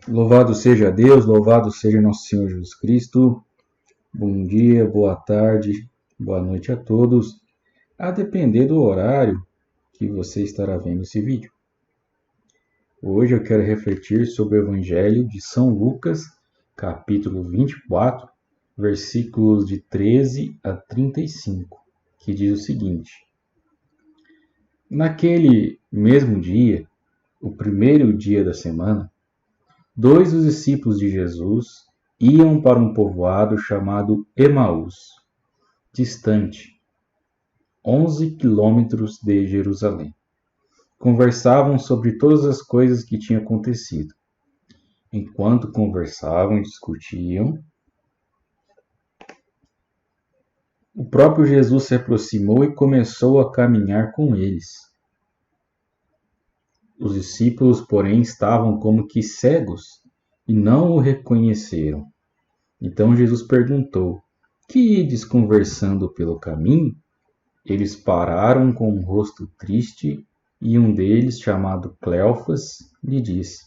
Louvado seja Deus, louvado seja nosso Senhor Jesus Cristo. Bom dia, boa tarde, boa noite a todos, a depender do horário que você estará vendo esse vídeo. Hoje eu quero refletir sobre o Evangelho de São Lucas, capítulo 24, versículos de 13 a 35, que diz o seguinte: Naquele mesmo dia, o primeiro dia da semana, dois dos discípulos de Jesus iam para um povoado chamado Emaús, distante 11 quilômetros de Jerusalém. Conversavam sobre todas as coisas que tinham acontecido. Enquanto conversavam e discutiam, o próprio Jesus se aproximou e começou a caminhar com eles. Os discípulos, porém, estavam como que cegos e não o reconheceram. Então Jesus perguntou: Que ides conversando pelo caminho? Eles pararam com um rosto triste e um deles, chamado Cleofas, lhe disse: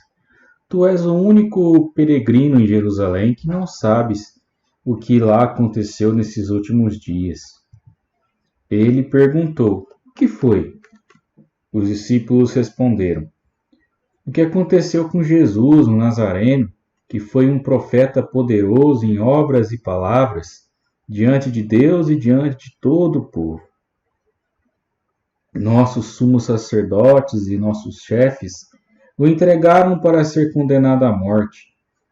Tu és o único peregrino em Jerusalém que não sabes o que lá aconteceu nesses últimos dias. Ele perguntou: O que foi? Os discípulos responderam: O que aconteceu com Jesus, o Nazareno, que foi um profeta poderoso em obras e palavras, diante de Deus e diante de todo o povo. Nossos sumos sacerdotes e nossos chefes o entregaram para ser condenado à morte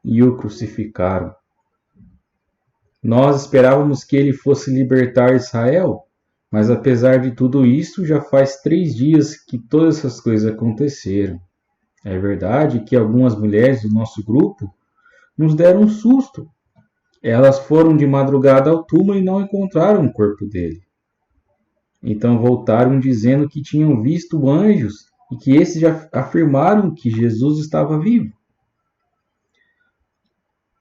e o crucificaram. Nós esperávamos que ele fosse libertar Israel, mas apesar de tudo isso, já faz 3 dias que todas essas coisas aconteceram. É verdade que algumas mulheres do nosso grupo nos deram um susto. Elas foram de madrugada ao túmulo e não encontraram o corpo dele. Então voltaram dizendo que tinham visto anjos e que esses já afirmaram que Jesus estava vivo.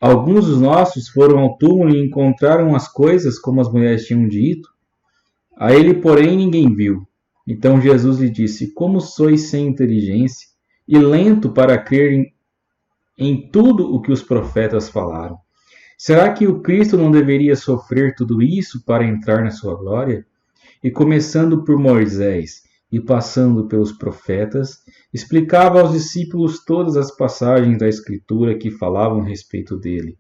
Alguns dos nossos foram ao túmulo e encontraram as coisas como as mulheres tinham dito. A ele, porém, ninguém viu. Então Jesus lhe disse: Como sois sem inteligência e lento para crer em tudo o que os profetas falaram? Será que o Cristo não deveria sofrer tudo isso para entrar na sua glória? E começando por Moisés e passando pelos profetas, explicava aos discípulos todas as passagens da Escritura que falavam a respeito dele.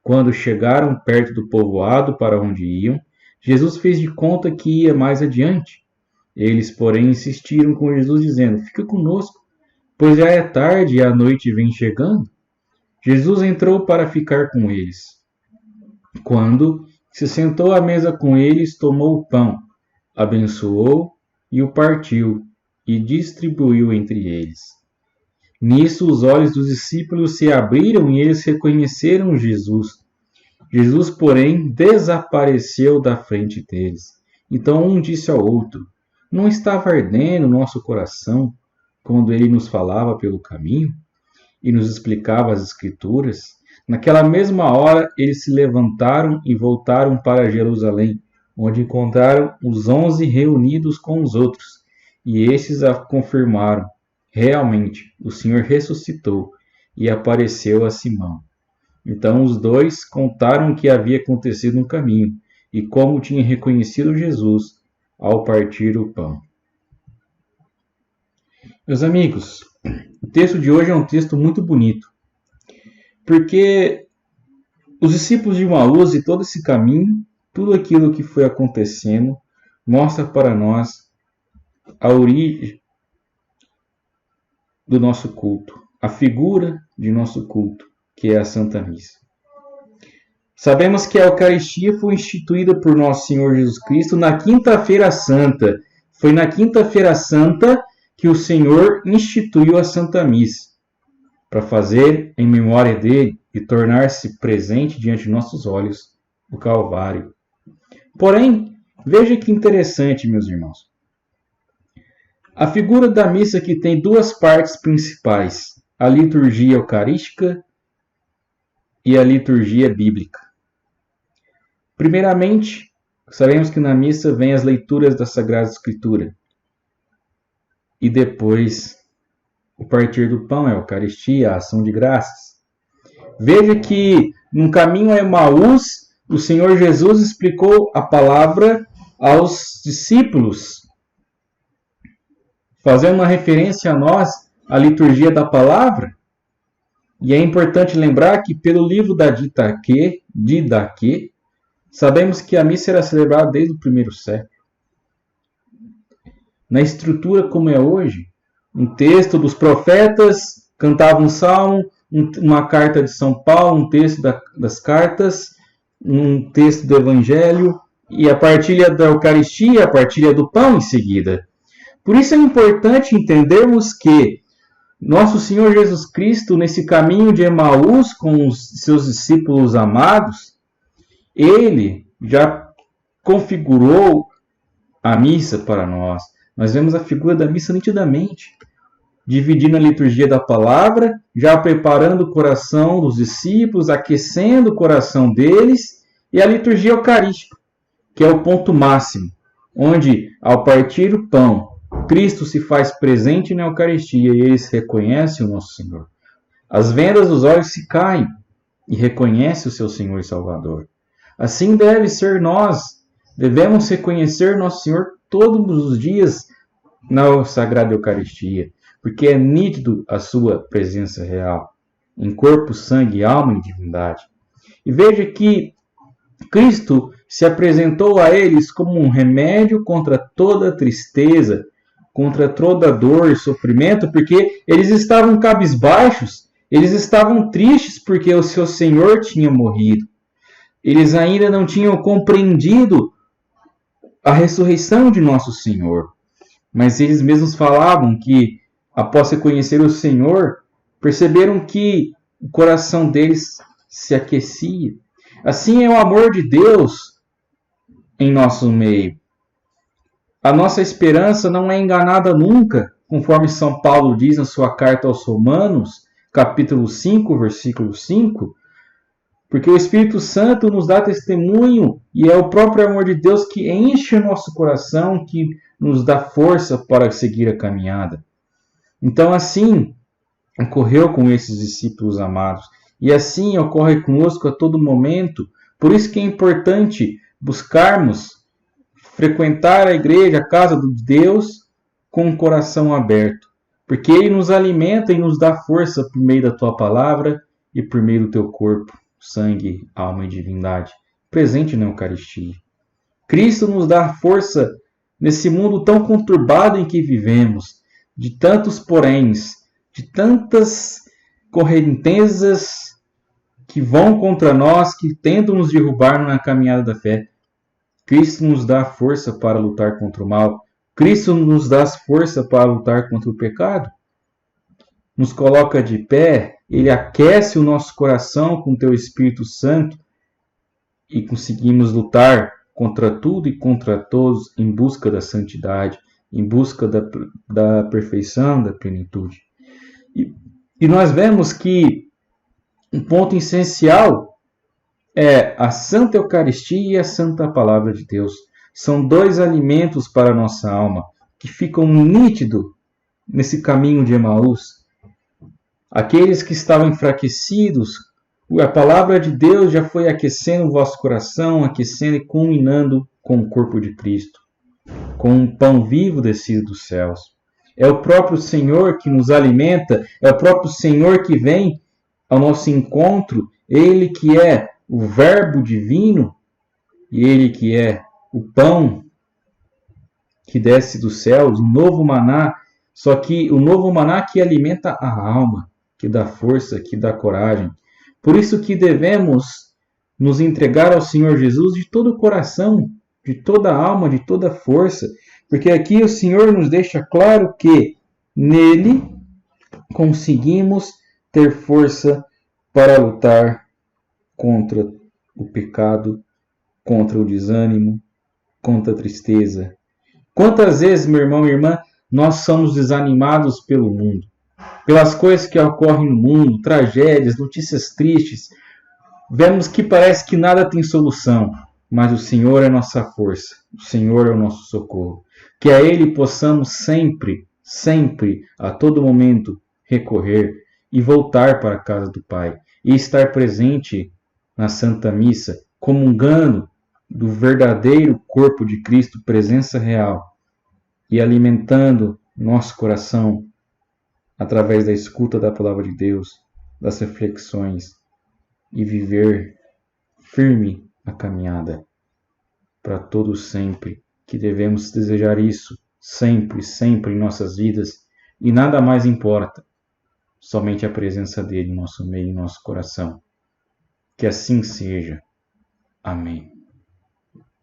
Quando chegaram perto do povoado para onde iam, Jesus fez de conta que ia mais adiante. Eles, porém, insistiram com Jesus, dizendo: Fica conosco, pois já é tarde e a noite vem chegando. Jesus entrou para ficar com eles. Quando se sentou à mesa com eles, tomou o pão, abençoou e o partiu e distribuiu entre eles. Nisso os olhos dos discípulos se abriram e eles reconheceram Jesus. Jesus, porém, desapareceu da frente deles. Então um disse ao outro: Não estava ardendo nosso coração quando ele nos falava pelo caminho e nos explicava as Escrituras? Naquela mesma hora eles se levantaram e voltaram para Jerusalém, onde encontraram os 11 reunidos com os outros, e estes a confirmaram: realmente, o Senhor ressuscitou e apareceu a Simão. Então os dois contaram o que havia acontecido no caminho e como tinham reconhecido Jesus ao partir o pão. Meus amigos, o texto de hoje é um texto muito bonito, porque os discípulos de Emaús e todo esse caminho, tudo aquilo que foi acontecendo, mostra para nós a origem do nosso culto, a figura de nosso culto, que é a Santa Missa. Sabemos que a Eucaristia foi instituída por nosso Senhor Jesus Cristo na Quinta-feira Santa. Foi na Quinta-feira Santa que o Senhor instituiu a Santa Missa, para fazer em memória dele e tornar-se presente diante de nossos olhos o Calvário. Porém, veja que interessante, meus irmãos. A figura da missa que tem 2 partes principais: a liturgia eucarística e a liturgia bíblica. Primeiramente, sabemos que na missa vem as leituras da Sagrada Escritura. E depois, o partir do pão é a Eucaristia, a ação de graças. Veja que no caminho a Emaús, o Senhor Jesus explicou a palavra aos discípulos, fazendo uma referência a nós, a liturgia da palavra. E é importante lembrar que pelo livro da Didaquê, sabemos que a missa era celebrada desde o primeiro século. Na estrutura como é hoje, um texto dos profetas cantava um salmo, uma carta de São Paulo, um texto das cartas, um texto do Evangelho e a partilha da Eucaristia, a partilha do pão em seguida. Por isso é importante entendermos que nosso Senhor Jesus Cristo, nesse caminho de Emaús com os seus discípulos amados, ele já configurou a missa para nós. Nós vemos a figura da missa nitidamente, dividindo a liturgia da palavra, já preparando o coração dos discípulos, aquecendo o coração deles, e a liturgia eucarística, que é o ponto máximo, onde, ao partir o pão, Cristo se faz presente na Eucaristia e eles reconhecem o nosso Senhor. As vendas dos olhos se caem e reconhecem o seu Senhor e Salvador. Assim deve ser nós. Devemos reconhecer nosso Senhor todos os dias na Sagrada Eucaristia, porque é nítido a sua presença real, em corpo, sangue, alma e divindade. E veja que Cristo se apresentou a eles como um remédio contra toda tristeza, contra toda dor e sofrimento, porque eles estavam cabisbaixos, eles estavam tristes porque o seu Senhor tinha morrido. Eles ainda não tinham compreendido a ressurreição de nosso Senhor. Mas eles mesmos falavam que, após reconhecer o Senhor, perceberam que o coração deles se aquecia. Assim é o amor de Deus em nosso meio. A nossa esperança não é enganada nunca, conforme São Paulo diz na sua carta aos Romanos, capítulo 5, versículo 5, porque o Espírito Santo nos dá testemunho e é o próprio amor de Deus que enche o nosso coração, que nos dá força para seguir a caminhada. Então, assim ocorreu com esses discípulos amados e assim ocorre conosco a todo momento. Por isso que é importante buscarmos frequentar a igreja, a casa de Deus, com o coração aberto, porque Ele nos alimenta e nos dá força por meio da Tua palavra e por meio do Teu corpo, sangue, alma e divindade, presente na Eucaristia. Cristo nos dá força nesse mundo tão conturbado em que vivemos, de tantos poréns, de tantas correntezas que vão contra nós, que tentam nos derrubar na caminhada da fé. Cristo nos dá força para lutar contra o mal. Cristo nos dá força para lutar contra o pecado. Nos coloca de pé, Ele aquece o nosso coração com o Teu Espírito Santo e conseguimos lutar contra tudo e contra todos em busca da santidade, em busca da perfeição, da plenitude. E nós vemos que um ponto essencial é a Santa Eucaristia e a Santa Palavra de Deus. São dois alimentos para a nossa alma que ficam nítidos nesse caminho de Emaús. Aqueles que estavam enfraquecidos, a Palavra de Deus já foi aquecendo o vosso coração, aquecendo e culminando com o corpo de Cristo, com um pão vivo descido dos céus. É o próprio Senhor que nos alimenta, é o próprio Senhor que vem ao nosso encontro, Ele que é o Verbo divino e Ele que é o pão que desce dos céus, o novo maná, só que o novo maná que alimenta a alma, que dá força, que dá coragem. Por isso que devemos nos entregar ao Senhor Jesus de todo o coração, de toda a alma, de toda a força, porque aqui o Senhor nos deixa claro que nele conseguimos ter força para lutar contra o pecado, contra o desânimo, contra a tristeza. Quantas vezes, meu irmão e irmã, nós somos desanimados pelo mundo, pelas coisas que ocorrem no mundo, tragédias, notícias tristes. Vemos que parece que nada tem solução, mas o Senhor é nossa força, o Senhor é o nosso socorro. Que a Ele possamos sempre, sempre, a todo momento, recorrer e voltar para a casa do Pai. e estar presente na Santa Missa, comungando do verdadeiro corpo de Cristo, presença real, e alimentando nosso coração através da escuta da palavra de Deus, das reflexões, e viver firme a caminhada para todo sempre, que devemos desejar isso sempre, sempre em nossas vidas, e nada mais importa, somente a presença dele em nosso meio, em nosso coração. Que assim seja. Amém.